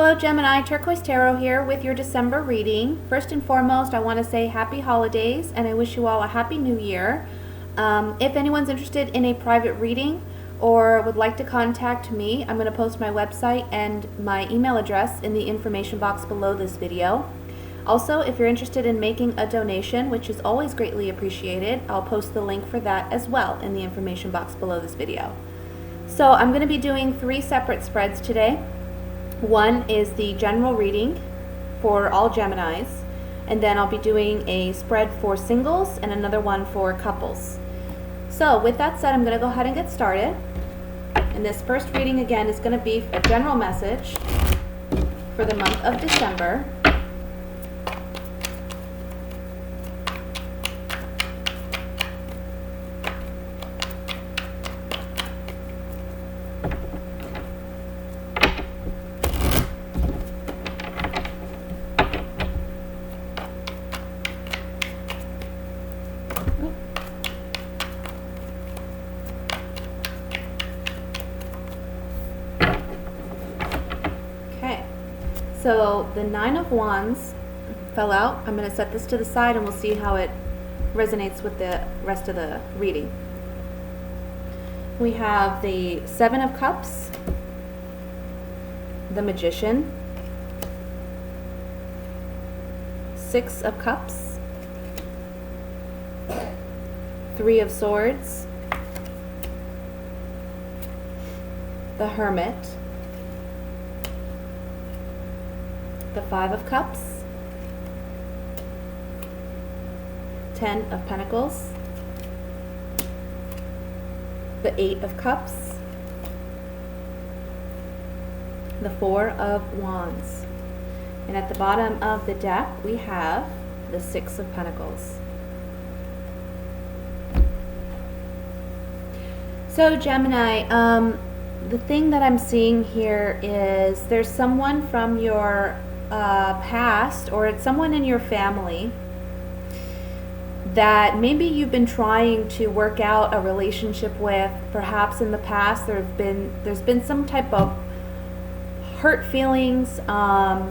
Hello Gemini, Turquoise Tarot here with your December reading. First and foremost, I want to say happy holidays and I wish you all a happy new year. If anyone's interested in a private reading or would like to contact me, I'm going to post my website and my email address in the information box below this video. Also, if you're interested in making a donation, which is always greatly appreciated, I'll post the link for that as well in the information box below this video. So I'm going to be doing 3 separate spreads today. One is the general reading for all Geminis, and then I'll be doing a spread for singles and another one for couples. So with that said, I'm going to go ahead and get started. And this first reading again is going to be a general message for the month of December. So the 9 of Wands fell out. I'm going to set this to the side and we'll see how it resonates with the rest of the reading. We have the 7 of Cups, the Magician, 6 of Cups, 3 of Swords, the Hermit, the 5 of Cups, 10 of Pentacles, the 8 of Cups, the 4 of Wands. And at the bottom of the deck, we have the 6 of Pentacles. So Gemini, the thing that I'm seeing here is there's someone from your past, or it's someone in your family that maybe you've been trying to work out a relationship with. Perhaps in the past there's been some type of hurt feelings. I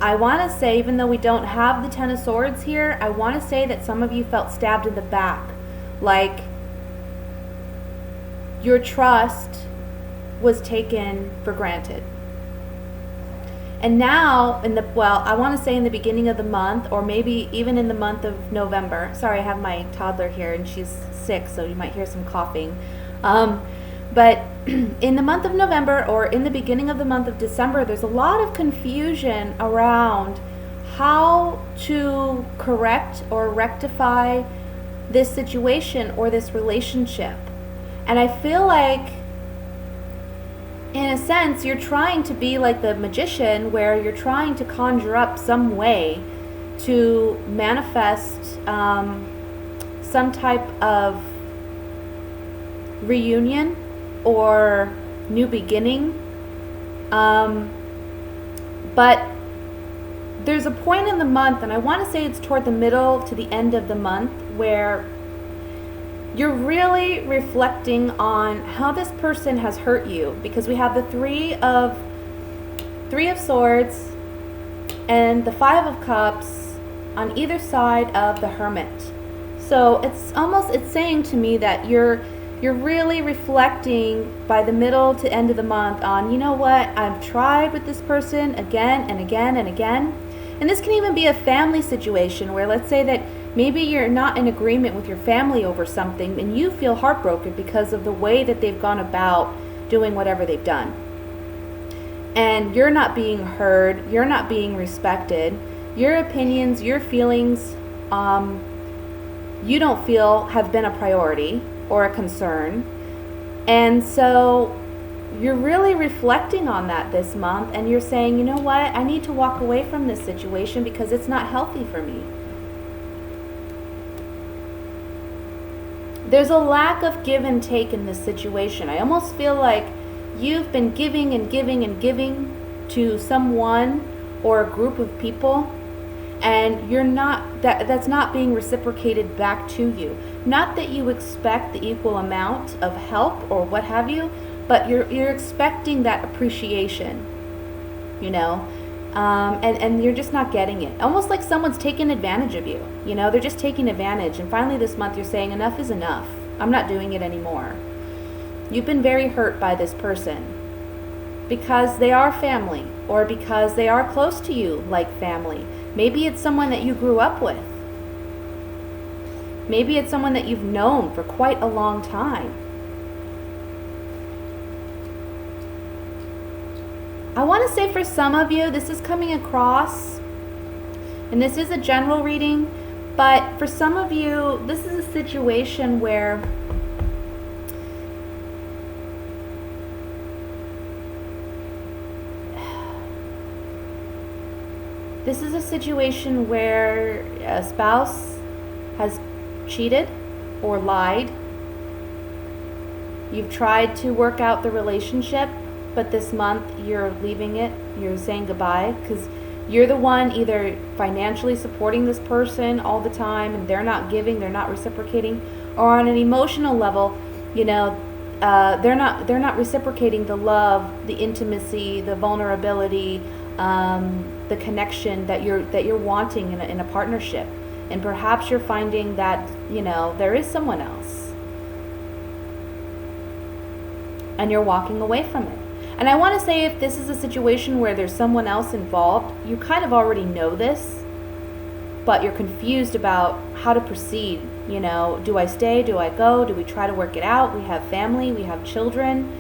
want to say, even though we don't have the 10 of Swords here, I want to say that some of you felt stabbed in the back, like your trust was taken for granted. And now, I want to say in the beginning of the month, or maybe even in the month of November. Sorry, I have my toddler here and she's sick, so you might hear some coughing. But in the month of November, or in the beginning of the month of December, there's a lot of confusion around how to correct or rectify this situation or this relationship. And I feel like, in a sense, you're trying to be like the magician, where you're trying to conjure up some way to manifest some type of reunion or new beginning. But there's a point in the month, and I want to say it's toward the middle to the end of the month, where you're really reflecting on how this person has hurt you, because we have the 3 of Swords and the 5 of Cups on either side of the Hermit. So it's saying to me that you're really reflecting by the middle to end of the month on, you know what, I've tried with this person again and again and again. And this can even be a family situation where, let's say that maybe you're not in agreement with your family over something and you feel heartbroken because of the way that they've gone about doing whatever they've done. And you're not being heard, you're not being respected. Your opinions, your feelings, you don't feel have been a priority or a concern. And so you're really reflecting on that this month, and you're saying, you know what, I need to walk away from this situation because it's not healthy for me. There's a lack of give and take in this situation. I almost feel like you've been giving and giving and giving to someone or a group of people, and you're not, that's not being reciprocated back to you. Not that you expect the equal amount of help or what have you, but you're expecting that appreciation. you know, and you're just not getting it. Almost like someone's taking advantage of you, you know, they're just taking advantage. And finally this month you're saying enough is enough. I'm not doing it anymore. You've been very hurt by this person because they are family or because they are close to you like family. Maybe it's someone that you grew up with. Maybe it's someone that you've known for quite a long time. I want to say for some of you, this is coming across, and this is a general reading, but for some of you, this is a situation where a spouse has cheated or lied. You've tried to work out the relationship, but this month you're leaving it, you're saying goodbye, because you're the one either financially supporting this person all the time and they're not giving, they're not reciprocating, or on an emotional level, you know, they're not reciprocating the love, the intimacy, the vulnerability, the connection that you're wanting in a partnership. And perhaps you're finding that, you know, there is someone else and you're walking away from it. And I want to say, if this is a situation where there's someone else involved, you kind of already know this, but you're confused about how to proceed. You know, do I stay? Do I go? Do we try to work it out? We have family, we have children.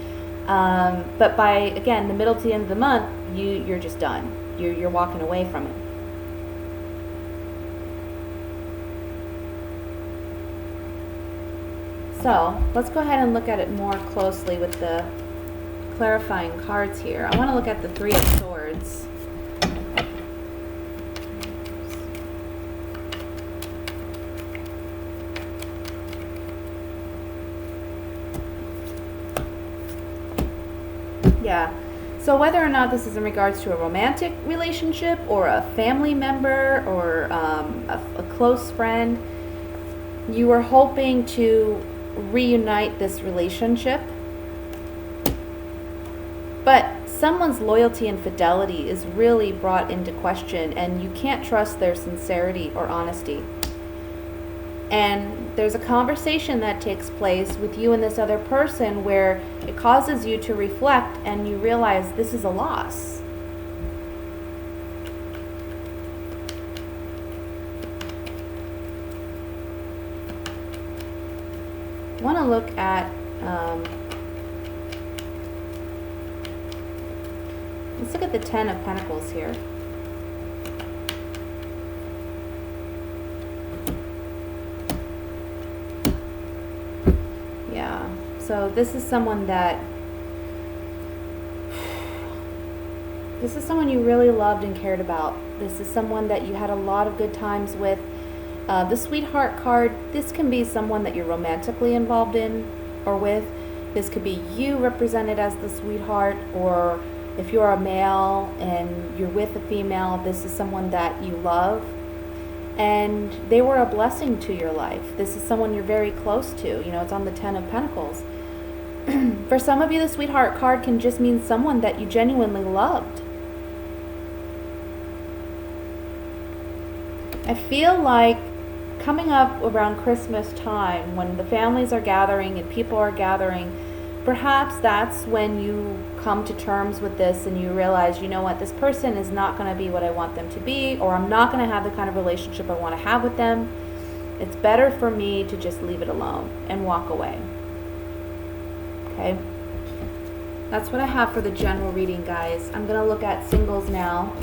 But by, again, the middle to the end of the month, you're just done. You're walking away from it. So let's go ahead and look at it more closely with the clarifying cards here. I want to look at the Three of Swords. Yeah. So whether or not this is in regards to a romantic relationship or a family member or a close friend, you are hoping to reunite this relationship. But someone's loyalty and fidelity is really brought into question, and you can't trust their sincerity or honesty. And there's a conversation that takes place with you and this other person where it causes you to reflect and you realize this is a loss. I want to look at let's look at the Ten of Pentacles here. Yeah, so this is someone you really loved and cared about. This is someone that you had a lot of good times with. The Sweetheart card, this can be someone that you're romantically involved in or with. This could be you represented as the sweetheart, or if you're a male and you're with a female, this is someone that you love and they were a blessing to your life. This is someone you're very close to. You know, it's on the Ten of Pentacles. For some of you, the Sweetheart card can just mean someone that you genuinely loved. I feel like coming up around Christmas time, when the families are gathering and people are gathering, perhaps that's when you come to terms with this and you realize, you know what, this person is not going to be what I want them to be, or I'm not going to have the kind of relationship I want to have with them. It's better for me to just leave it alone and walk away. Okay? That's what I have for the general reading, guys. I'm going to look at singles now.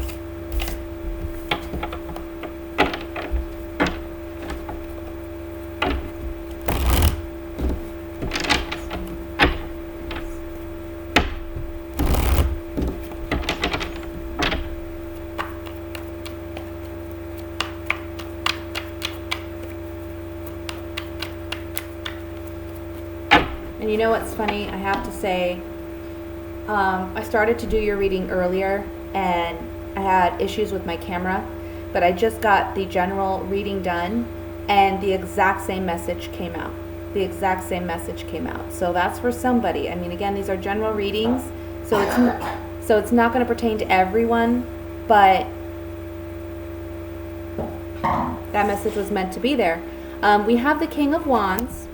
And you know what's funny? I have to say, I started to do your reading earlier and I had issues with my camera, but I just got the general reading done and the exact same message came out. The exact same message came out. So that's for somebody. I mean, again, these are general readings, so So it's not going to pertain to everyone, but that message was meant to be there. We have the King of Wands,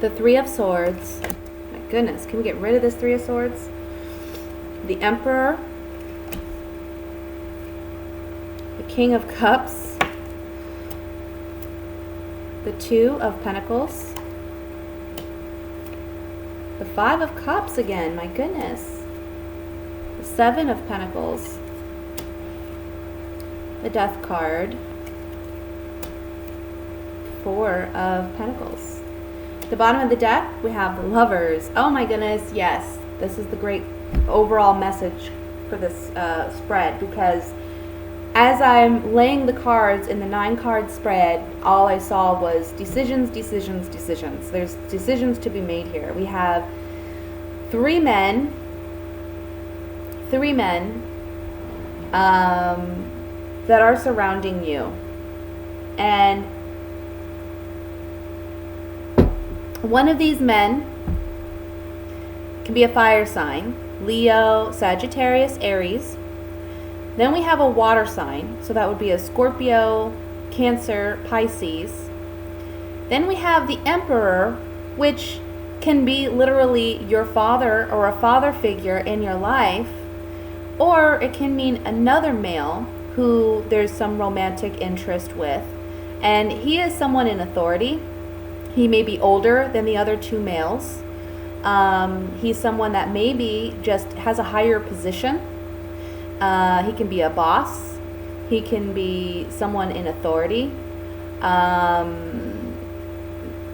the Three of Swords. My goodness, can we get rid of this Three of Swords? The Emperor, the King of Cups, the Two of Pentacles, the Five of Cups again, my goodness, the Seven of Pentacles, the Death card, Four of Pentacles. The bottom of the deck, we have the Lovers. Oh my goodness, yes, this is the great overall message for this spread, because as I'm laying the cards in the 9-card spread, all I saw was decisions, decisions, decisions. There's decisions to be made here. We have three men that are surrounding you, and one of these men can be a fire sign, Leo, Sagittarius, Aries. Then we have a water sign, so that would be a Scorpio, Cancer, Pisces. Then we have the Emperor, which can be literally your father or a father figure in your life, or it can mean another male who there's some romantic interest with, and he is someone in authority. He may be older than the other two males. He's someone that maybe just has a higher position. He can be a boss. He can be someone in authority.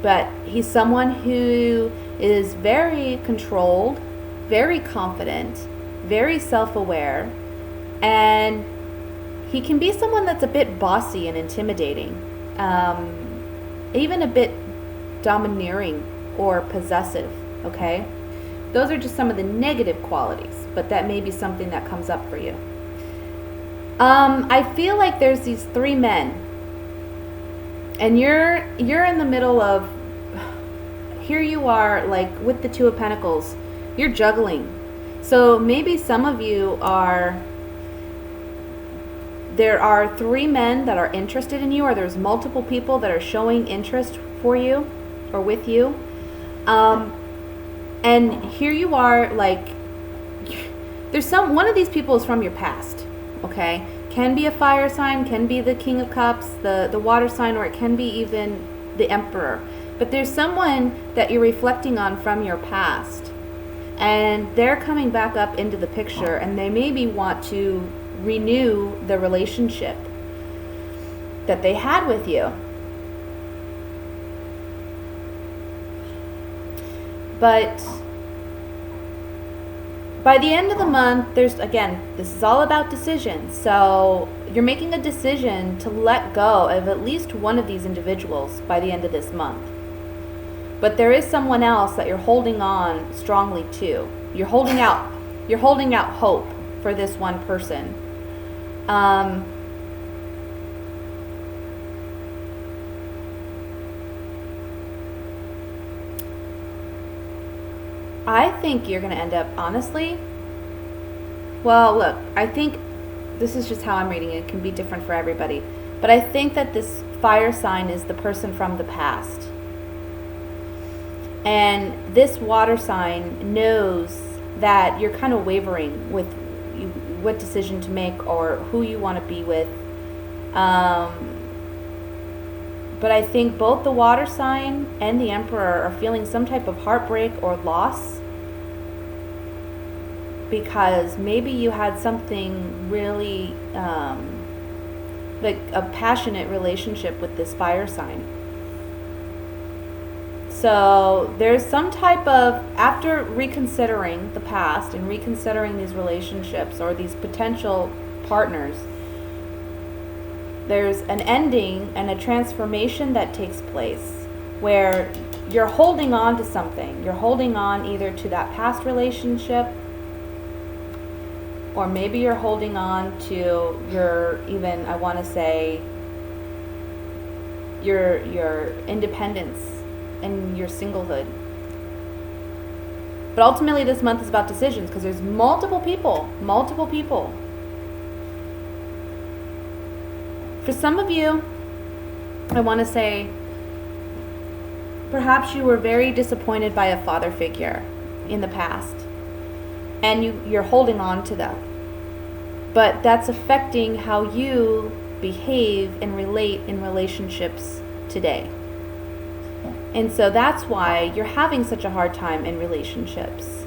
But he's someone who is very controlled, very confident, very self-aware, and he can be someone that's a bit bossy and intimidating, even a bit domineering or possessive, okay? Those are just some of the negative qualities, but that may be something that comes up for you. I feel like there's these three men, and you're in the middle of, here you are, like with the Two of Pentacles, you're juggling. So maybe some of you there are three men that are interested in you, or there's multiple people that are showing interest for you or with you. And here you are, like, there's one of these people is from your past, okay? Can be a fire sign, can be the King of Cups, the water sign, or it can be even the Emperor. But there's someone that you're reflecting on from your past, and they're coming back up into the picture, and they maybe want to renew the relationship that they had with you. But by the end of the month, again, this is all about decisions. So you're making a decision to let go of at least one of these individuals by the end of this month. But there is someone else that you're holding on strongly to. You're holding out hope for this one person. I think you're going to end up, honestly, well, look, I think this is just how I'm reading it. It can be different for everybody. But I think that this fire sign is the person from the past. And this water sign knows that you're kind of wavering with what decision to make or who you want to be with. But I think both the water sign and the Emperor are feeling some type of heartbreak or loss, because maybe you had something really like a passionate relationship with this fire sign. So there's some type of, after reconsidering the past and reconsidering these relationships or these potential partners, there's an ending and a transformation that takes place where you're holding on to something. You're holding on either to that past relationship, or maybe you're holding on to your, even, I want to say, your independence and your singlehood. But ultimately this month is about decisions because there's multiple people. For some of you, I want to say, perhaps you were very disappointed by a father figure in the past, and you're holding on to that. But that's affecting how you behave and relate in relationships today. And so that's why you're having such a hard time in relationships,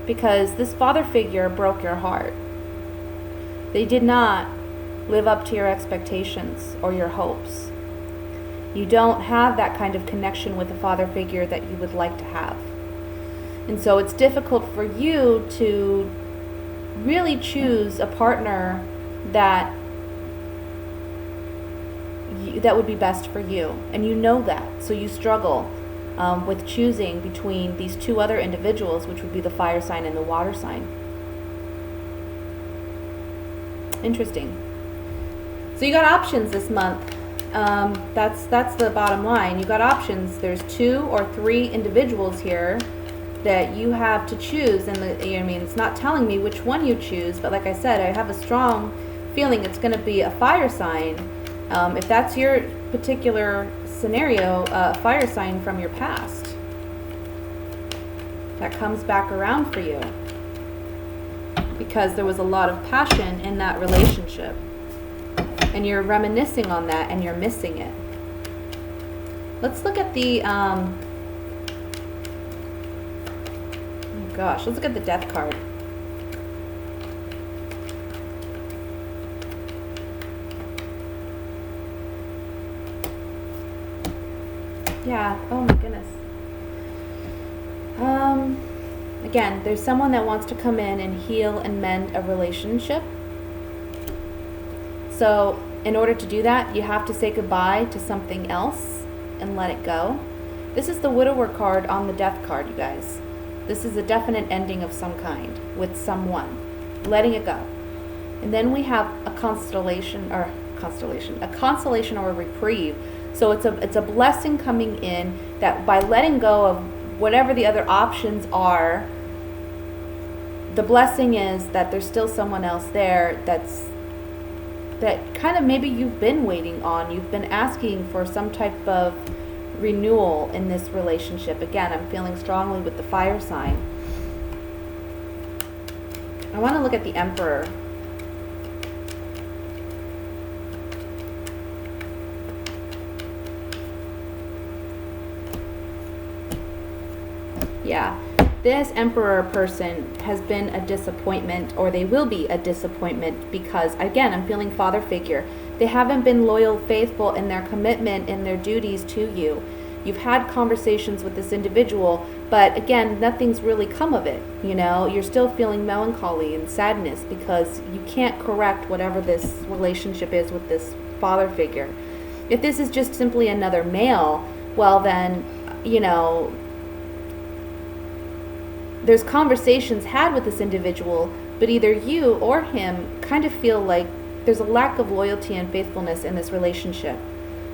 because this father figure broke your heart. They did not live up to your expectations or your hopes. You don't have that kind of connection with a father figure that you would like to have. And so it's difficult for you to really choose a partner that would be best for you. And you know that. So you struggle with choosing between these two other individuals, which would be the fire sign and the water sign. Interesting. So you got options this month. That's the bottom line. You got options. There's 2 or 3 individuals here that you have to choose, and it's not telling me which one you choose, but like I said, I have a strong feeling it's going to be a fire sign. If that's your particular scenario, a fire sign from your past that comes back around for you because there was a lot of passion in that relationship. And you're reminiscing on that and you're missing it. Let's look at the, let's look at the death card. Yeah, oh my goodness. Again, there's someone that wants to come in and heal and mend a relationship. So in order to do that, you have to say goodbye to something else and let it go. This is the widower card on the death card, you guys. This is a definite ending of some kind with someone, letting it go. And then we have a consolation or a reprieve. So it's a blessing coming in that by letting go of whatever the other options are, the blessing is that there's still someone else there that kind of maybe you've been waiting on. You've been asking for some type of renewal in this relationship. Again, I'm feeling strongly with the fire sign. I want to look at the Emperor. Yeah, this Emperor person has been a disappointment, or they will be a disappointment, because again, I'm feeling father figure. They haven't been loyal, faithful in their commitment and their duties to you. You've had conversations with this individual, but again, nothing's really come of it. You're still feeling melancholy and sadness because you can't correct whatever this relationship is with this father figure. If this is just simply another male, well then, there's conversations had with this individual, but either you or him kind of feel like there's a lack of loyalty and faithfulness in this relationship.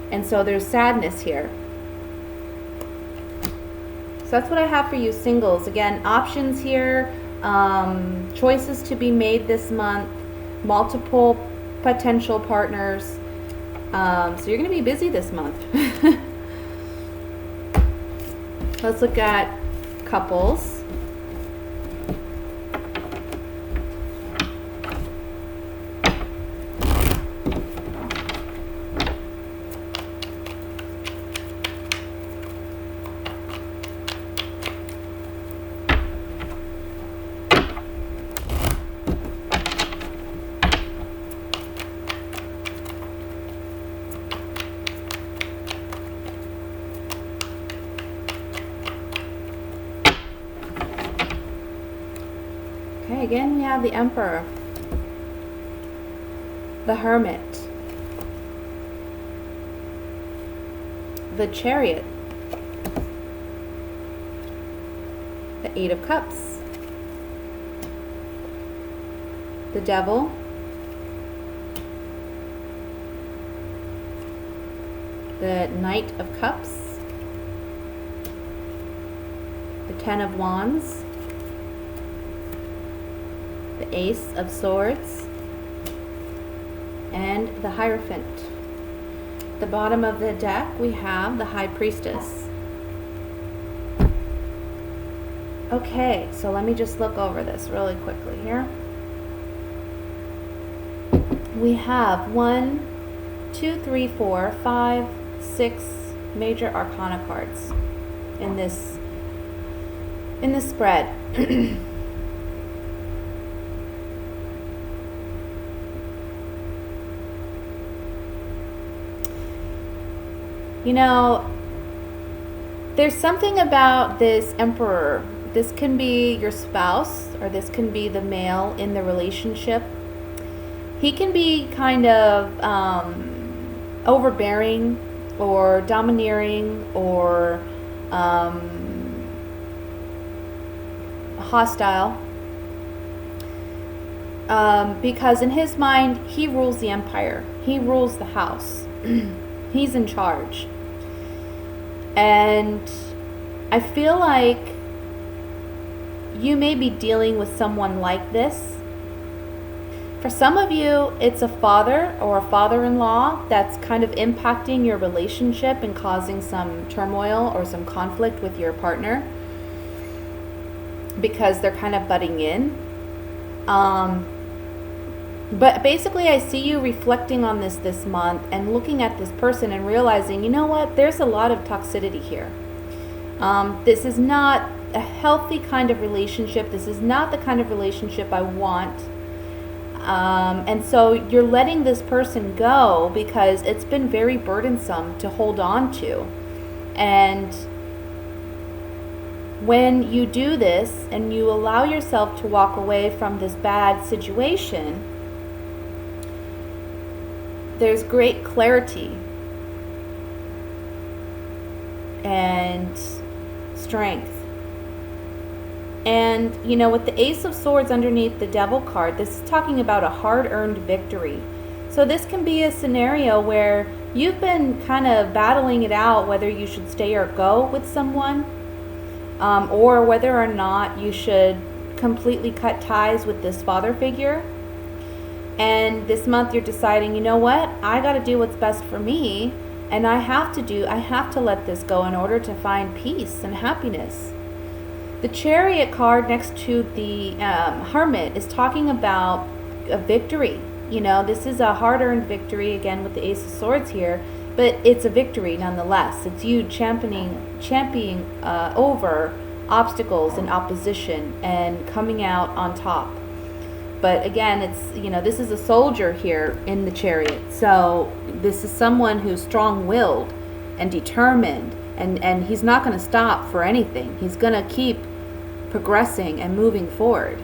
And so there's sadness here. So that's what I have for you singles. Again, options here, choices to be made this month, multiple potential partners. So you're going to be busy this month. Let's look at couples. Okay, again we have the Emperor, the Hermit, the Chariot, the Eight of Cups, the Devil, the Knight of Cups, the Ten of Wands, the Ace of Swords, and the Hierophant. At the bottom of the deck, we have the High Priestess. Okay, so let me just look over this really quickly here. We have 1, 2, 3, 4, 5, 6 major arcana cards in this spread. You know, there's something about this Emperor. This can be your spouse, or this can be the male in the relationship. He can be kind of overbearing or domineering or hostile, because in his mind, he rules the empire. He rules the house. He's in charge. And I feel like you may be dealing with someone like this. For some of you, it's a father or a father-in-law that's kind of impacting your relationship and causing some turmoil or some conflict with your partner because they're kind of butting in. But basically, I see you reflecting on this month and looking at this person and realizing, you know what, there's a lot of toxicity here. This is not a healthy kind of relationship. This is not the kind of relationship I want. And so you're letting this person go because it's been very burdensome to hold on to. And when you do this and you allow yourself to walk away from this bad situation, there's great clarity and strength. And, you know, with the Ace of Swords underneath the Devil card, this is talking about a hard-earned victory. So this can be a scenario where you've been kind of battling it out whether you should stay or go with someone, or whether or not you should completely cut ties with this father figure. And this month you're deciding, you know what, I got to do what's best for me, and I have to let this go in order to find peace and happiness. The Chariot card next to the Hermit is talking about a victory. You know, this is a hard-earned victory, again with the Ace of Swords here, but it's a victory nonetheless. It's you championing over obstacles and opposition and coming out on top. But again, it's, you know, this is a soldier here in the Chariot. So this is someone who's strong-willed and determined, and he's not going to stop for anything. He's going to keep progressing and moving forward.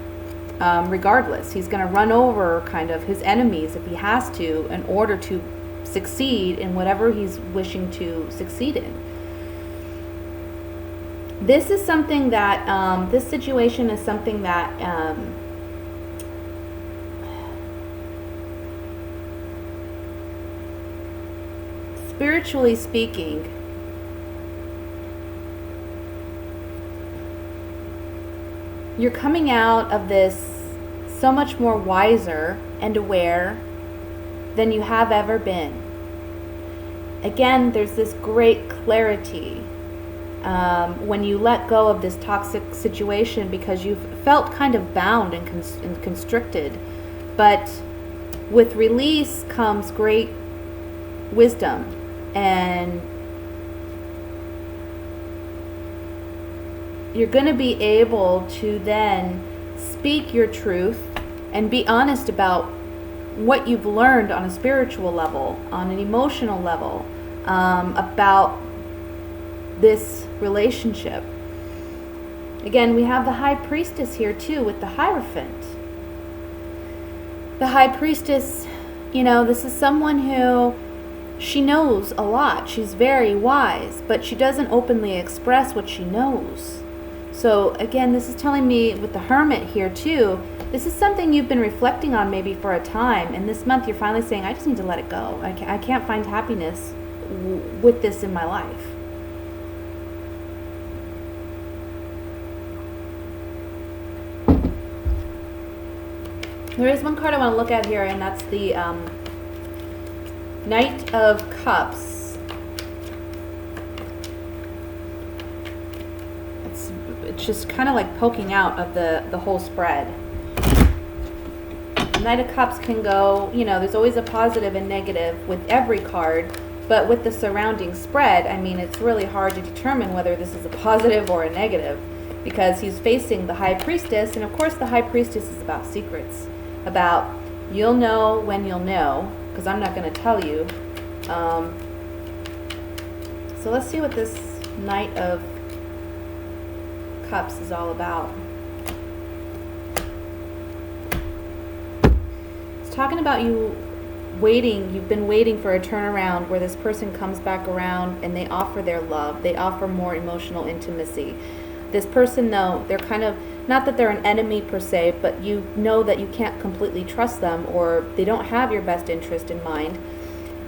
Regardless, he's going to run over kind of his enemies if he has to in order to succeed in whatever he's wishing to succeed in. This is something that, this situation is something that spiritually speaking, you're coming out of this so much more wiser and aware than you have ever been. Again, there's this great clarity when you let go of this toxic situation because you've felt kind of bound and constricted. But with release comes great wisdom, and you're going to be able to then speak your truth and be honest about what you've learned on a spiritual level, on an emotional level, about this relationship. Again, we have the High Priestess here too with the Hierophant. The High Priestess, you know, this is someone who, she knows a lot. She's very wise, but she doesn't openly express what she knows. So again, this is telling me with the Hermit here too, this is something you've been reflecting on maybe for a time, and this month you're finally saying, I just need to let it go. I can't find happiness with this in my life. There is one card I want to look at here, and that's the Knight of Cups. It's just kind of like poking out of the whole spread. Knight of Cups can go, you know, there's always a positive and negative with every card, but with the surrounding spread, I mean, it's really hard to determine whether this is a positive or a negative, because he's facing the High Priestess, and of course the High Priestess is about secrets, about you'll know when you'll know, because I'm not going to tell you. So let's see what this Knight of Cups is all about. Talking about you waiting, you've been waiting for a turnaround where this person comes back around and they offer their love, they offer more emotional intimacy. This person, though, they're kind of, not that they're an enemy per se, but you know that you can't completely trust them, or they don't have your best interest in mind.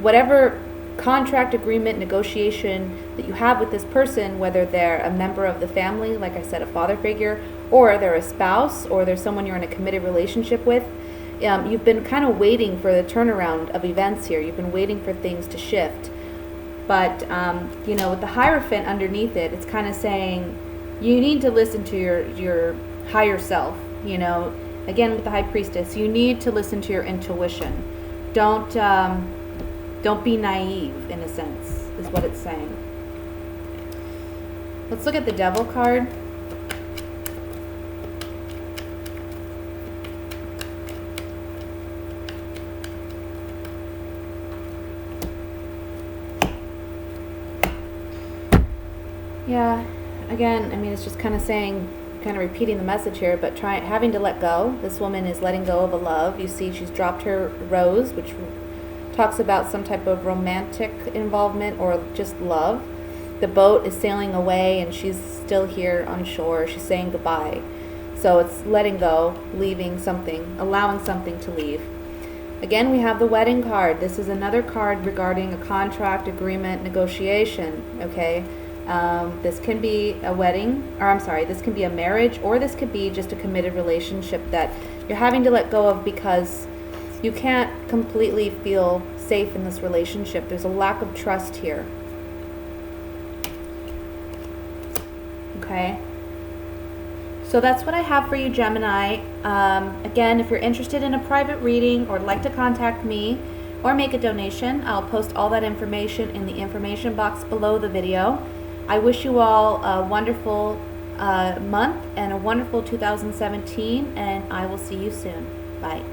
Whatever contract, agreement, negotiation that you have with this person, whether they're a member of the family, like I said, a father figure, or they're a spouse, or they're someone you're in a committed relationship with, you've been kind of waiting for the turnaround of events here. You've been waiting for things to shift. But, you know, with the Hierophant underneath it, it's kind of saying you need to listen to your higher self. You know, again, with the High Priestess, you need to listen to your intuition. Don't be naive, in a sense, is what it's saying. Let's look at the Devil card. Yeah, again, I mean, it's just kind of saying, kind of repeating the message here, but having to let go. This woman is letting go of a love. You see, she's dropped her rose, which talks about some type of romantic involvement or just love. The boat is sailing away, and she's still here on shore. She's saying goodbye. So it's letting go, leaving something, allowing something to leave. Again, we have the Wedding card. This is another card regarding a contract, agreement, negotiation, okay? This can be a wedding, or I'm sorry, this can be a marriage, or this could be just a committed relationship that you're having to let go of because you can't completely feel safe in this relationship. There's a lack of trust here. Okay? So that's what I have for you, Gemini. Again, if you're interested in a private reading or would like to contact me or make a donation, I'll post all that information in the information box below the video. I wish you all a wonderful month and a wonderful 2017, and I will see you soon. Bye.